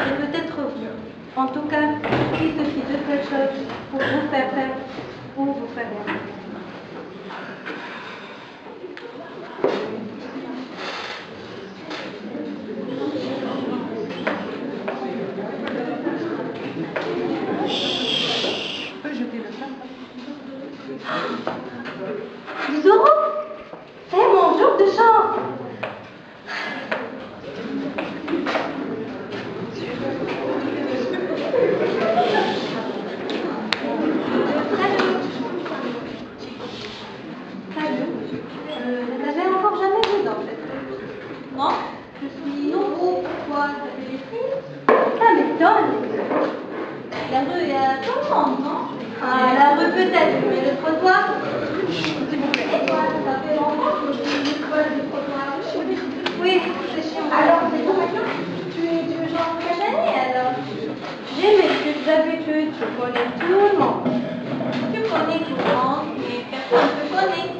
est peut-être vous. En tout cas, il suffit de cette chose pour vous faire peur ou vous faire rire. Je peux jeter le chat? 10 euros? C'est mon jour de chance! Ne t'avais encore jamais vu dans cette rue. Non, je suis nouveau. Pourquoi? Ça fait des frises? Ça m'étonne. La rue est à tout le monde, non? Ah, la rue peut-être, mais le trottoir? S'il vous plaît. Et toi, ça fait longtemps que je suis l'école du trottoir. Oui, c'est chez moi. Alors, c'est ton maintenant? Tu es du genre Cajani, alors? J'ai mes petites habitudes, je connais tout le monde. Tu connais tout le monde, mais personne ne te connaît.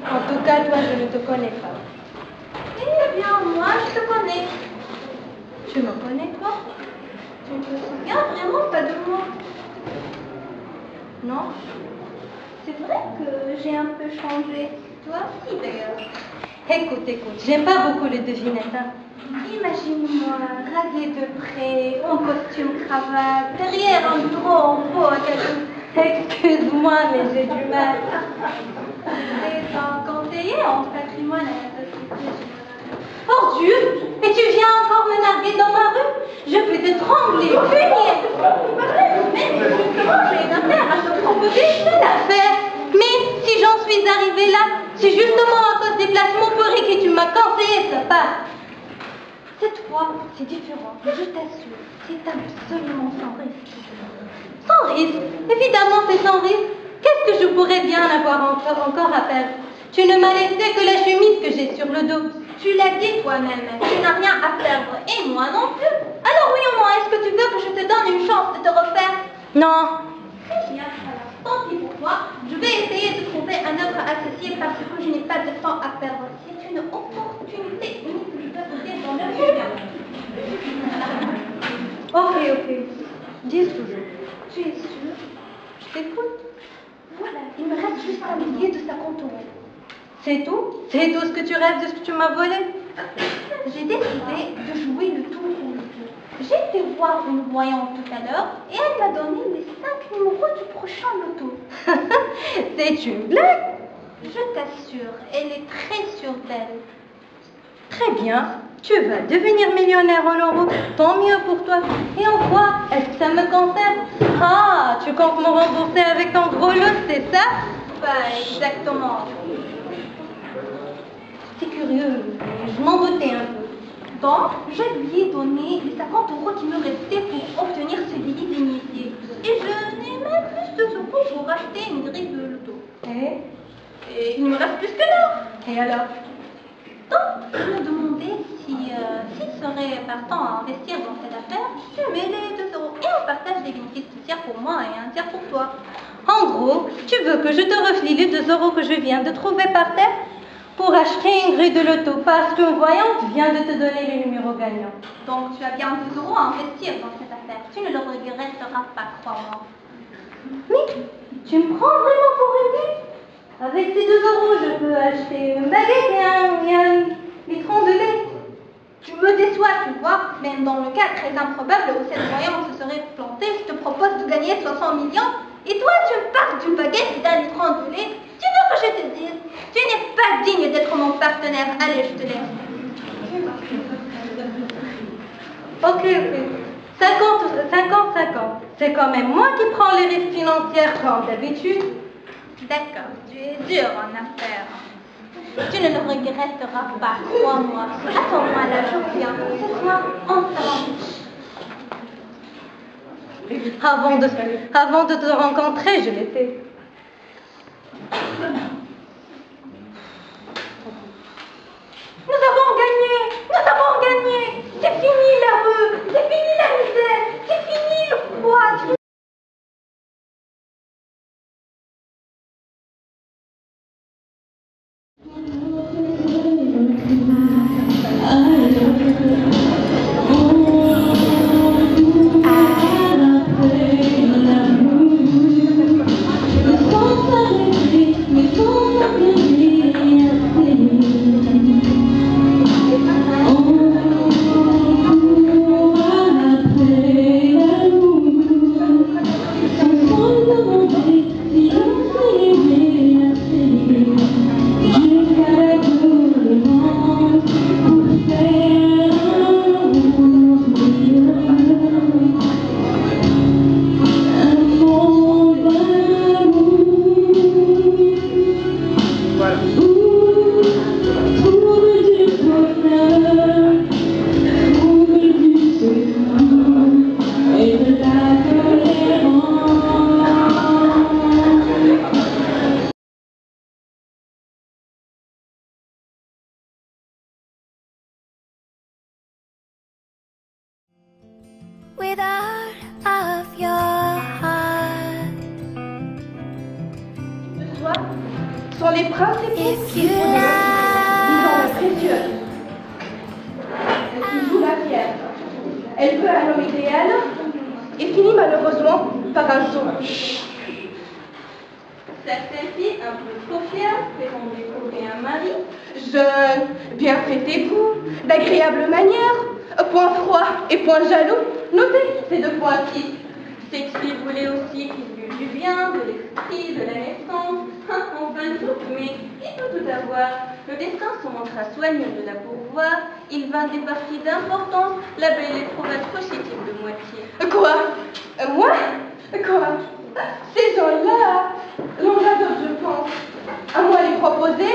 En tout cas, toi, je ne te connais pas. Eh bien, moi, je te connais. Tu me connais, toi? Tu ne te souviens vraiment pas de moi? Non? C'est vrai que j'ai un peu changé. Toi aussi, d'ailleurs. Écoute, j'aime pas beaucoup les devinettes. Hein. Imagine-moi, rasé de près, en costume cravate, derrière un bureau en faux à cadeau. Excuse-moi, mais j'ai du mal. C'est un conseiller en patrimoine à la Société Générale. Oh Dieu! Et tu viens encore me narguer dans ma rue? Je peux te trembler, punir! Mais justement, j'ai une affaire à te proposer. Une affaire? Mais si j'en suis arrivée là, c'est justement à cause des placements pourris que tu m'as conseillé ça part. Cette fois, c'est différent, je t'assure, c'est absolument sans risque. Sans risque? Évidemment, c'est sans risque. Qu'est-ce que je pourrais bien avoir encore à perdre? Tu ne m'as laissé que la chemise que j'ai sur le dos. Tu l'as dit toi-même, tu n'as rien à perdre, et moi non plus. Alors oui ou non, est-ce que tu veux que je te donne une chance de te refaire? Non. Très bien, alors tant pis pour toi. Je vais essayer de trouver un autre associé parce que je n'ai pas de temps à perdre. C'est une opportunité unique que je dois sauter dans le futur. Ok. Dis toujours. Tu es sûr? Je t'écoute. Voilà, il me reste juste 1 billet de 50 €. C'est tout? C'est tout ce que tu rêves de ce que tu m'as volé? J'ai décidé de jouer le tour ou le tour. J'ai été voir une voyante tout à l'heure et elle m'a donné les 5 numéros du prochain loto. C'est une blague? Je t'assure, elle est très sûre d'elle. Très bien, tu vas devenir millionnaire en euros, tant mieux pour toi. Et en quoi est-ce que ça me concerne? Ah, tu comptes me rembourser avec ton gros lot, c'est ça? Pas exactement. C'est curieux, mais je m'en doutais un peu. Donc, je lui ai donné les 50 € qui me restaient pour obtenir ce billet d'initié. Et je n'ai même plus de secours pour acheter une grille de loto. Et il me reste plus que l'or. Et alors? Donc, je me demandais s'il serait partant à investir dans cette affaire. Je mets les 2 € et on partage les bénéfices, 2 tiers pour moi et 1 tiers pour toi. En gros, tu veux que je te refile les 2 € que je viens de trouver par terre pour acheter une grille de loto parce qu'une voyante vient de te donner les numéros gagnants. Donc, tu as bien 2 € à investir dans cette affaire. Tu ne le regretteras pas, crois-moi. Mais tu me prends vraiment pour une bête? Avec ces 2 € je peux acheter une baguette et un litron de lait. Tu me déçois, tu vois. Même dans le cas très improbable où cette voyante se serait plantée, je te propose de gagner 60 millions. Et toi, tu me parles d'une baguette et d'un litron de lait. Tu veux que je te dise? Tu n'es pas digne d'être mon partenaire. Allez, je te laisse. Ok. 50-50. C'est quand même moi qui prends les risques financiers comme d'habitude. D'accord, tu es dur en affaires. Tu ne le regretteras pas, crois-moi. Attends-moi là, je viens. Ce soir, ensemble. Avant de te rencontrer, je l'étais. Nous avons gagné. C'est fini la rue, c'est fini la misère, c'est fini le froid. Voilà. Without of your heart, Ce soir sont les principaux if you disons love précieux. Elle joue la fière. Elle veut un homme idéal et finit malheureusement par un saut. Certaines filles, un peu trop fières, prétendent découvrir un mari. Jeune, bien fait époux, d'agréables manières, point froid et point jaloux. Notez ces deux points ci. Shakespeare voulait aussi qu'il y eût du bien, de l'esprit, de la naissance, enfin tout, mais il peut tout avoir. Le destin se montra soigneux de la pourvoir, il vint des parties d'importance, la belle éprouva trop chétive de moitié. Quoi? Moi? Quoi? Ces gens-là l'ont d'autres, je pense. À moi les proposer.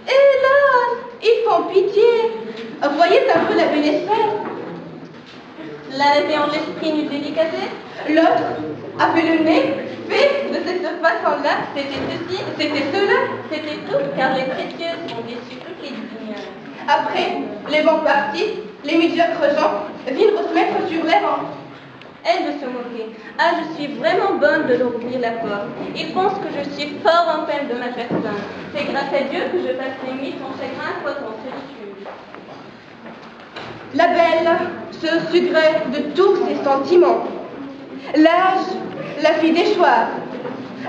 Hélas, ils font pitié. Voyez un peu la belle espèce. L'un avait en l'esprit une délicatesse, L'autre avait le nez fait de cette façon-là. c'était ceci, C'était cela. c'était tout, car les précieuses ont déçu toutes les dignes. Après, les bons partis, les médiocres gens vinrent se mettre sur les rangs. Elle de se moquer. Ah, je suis vraiment bonne de leur ouvrir la porte. Ils pensent que je suis fort en peine de ma personne. C'est grâce à Dieu que je passe les nuits sans chagrin, quoi qu'en solitude. La belle se sucrait de tous ses sentiments. L'âge la fit déchoir.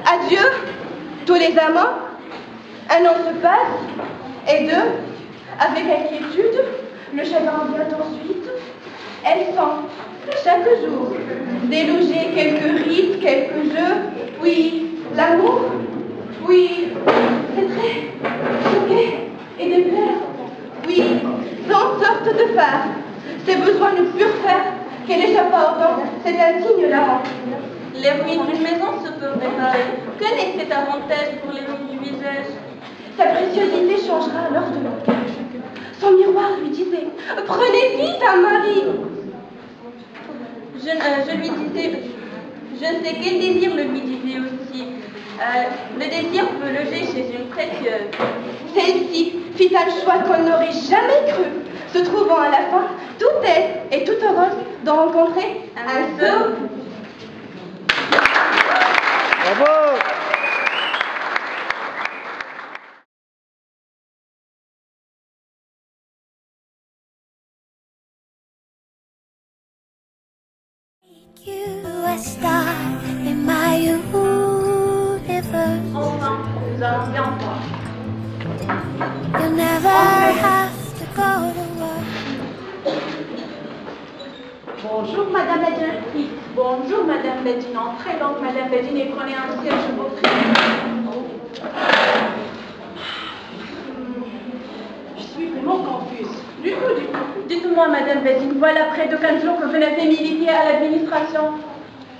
Adieu, tous les amants. Un an se passe, et deux, avec inquiétude, le chagrin vient ensuite. Elle sent, chaque jour, déloger quelques rites, quelques jeux. Oui, l'amour. Oui, c'est très choqué et déplaire. Oui, sans sorte de phare. Ses besoins ne purent faire qu'elle échappa au temps. C'est un signe là. Les ruines d'une maison se peuvent réparer. Quel est cet avantage pour les ruines du visage? Sa préciosité changera alors de langage. Son miroir lui disait « Prenez vite un mari !» Je lui disais, je ne sais quel désir le lui disait aussi. Le désir peut loger chez une précieuse. Celle-ci fit un choix qu'on n'aurait jamais cru, se trouvant à la fin toute aise et toute heureuse de rencontrer un sot. Bravo! you a star in my universe. Enfin, nous allons bien voir. You'll never have to go to work. Bonjour Madame la directrice. Bonjour Madame Bedine. Entrez donc Madame Bedine et prenez un siège, je vous prie. Je suis vraiment confuse. Du tout. Dites-moi Madame Bedine, voilà près de 15 jours que vous n'avez mis les pieds à l'administration.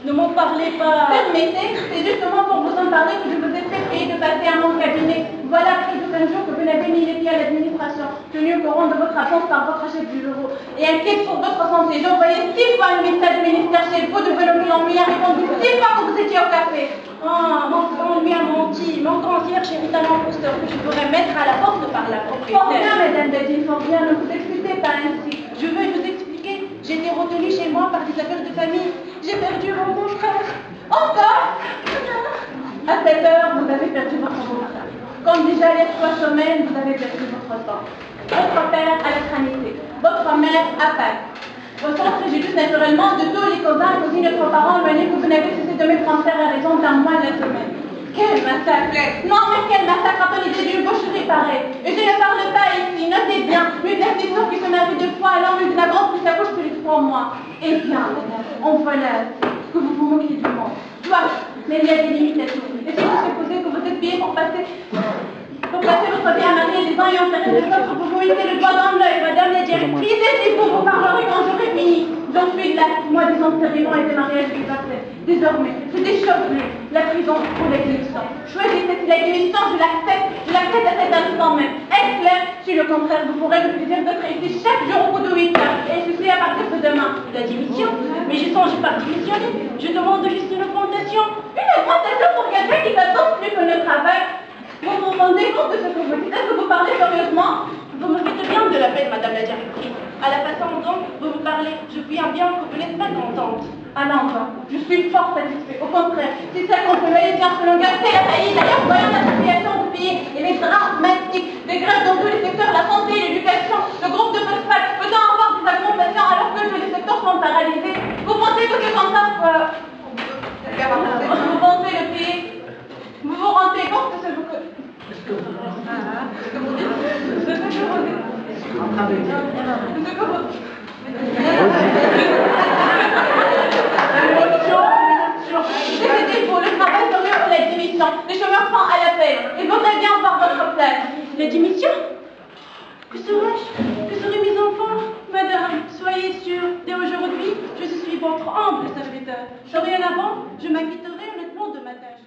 Ne m'en parlez pas. Permettez, c'est justement pour vous en parler que je vous ai fait payer de passer à mon cabinet. Voilà près de 15 jours que vous n'avez mis les pieds à l'administration, tenu au courant de votre absence par votre chef du bureau. Et inquiète pour votre santé, j'ai envoyé 6 fois un message du ministère chez vous de Belomie, on lui a répondu 6 fois que vous étiez au café. On lui a menti. Mon concierge est un imposteur que je pourrais mettre à la porte par la propriétaire. Fort bien, Madame Dadine, fort bien, ne vous excusez pas ainsi. Je veux vous expliquer. J'ai été retenue chez moi par des affaires de famille. J'ai perdu mon beau-frère. Encore à cette heure, vous avez perdu votre beau-frère. Comme déjà les 3 semaines, vous avez perdu votre temps. Votre père à l'extrémité. Votre mère à Pâques. Vous êtes préjudice naturellement de tous les cousins, cousines et parents éloignés que vous n'avez cessé de me transférer à raison d'un mois de la semaine. Quel massacre! Non, mais quel massacre à l'idée d'une boucherie pareille! Et je ne parle pas ici, notez bien, une institution qui se marie 2 fois à l'an, mais d'une avance qui s'accouche tous les 3 mois. Eh bien, on voilà que vous vous moquez du monde. Toi, mais il y a des limitations. Et si vous supposez que vous êtes payé pour passer votre vie à marier les uns et enterrer les autres, vous vous mettez le doigt dans l'œil, madame la directrice, et si vous parlerez quand j'aurai fini. J'en suis là, moi, des enterrements et des mariages du passé. Désormais, c'est des choses, la prison ou l'exécution. Choisissez si l'exécution, je l'accepte à cette contraire, vous pourrez le plaisir d'être ici chaque jour au bout de 8 heures. Et ceci à partir de demain. La démission? Mais je songe pas à démissionner. Je demande juste une augmentation. Une augmentation pour quelqu'un qui n'attend plus que le travail. Vous vous rendez compte de ce que vous dites? Est-ce que vous parlez sérieusement? Vous me faites bien de la peine, madame la directrice. À la façon dont vous me parlez, je puis bien que vous n'êtes pas contente. Ah non, quoi. Je suis fort satisfait. Au contraire, c'est ça qu'on peut aller dire que l'on garde la faillite. D'ailleurs, voyons la situation du pays. Il est dramatique. Des grèves dans tous les secteurs, la santé, l'éducation, le groupe de phosphate, faisant avoir des augmentations alors que tous les secteurs sont paralysés. Vous pensez que c'est comme ça? Vous pensez le pays? Vous vous rendez compte de ce que vous C'était pour le travail sérieux ou la démission. Les chômeurs sont à l'appel. Ils voudraient bien voir votre place. La démission? Que serais-je? Que seraient mes enfants? Madame, soyez sûre, dès aujourd'hui, je suis votre humble serviteur. Dorénavant, je m'acquitterai honnêtement de ma tâche.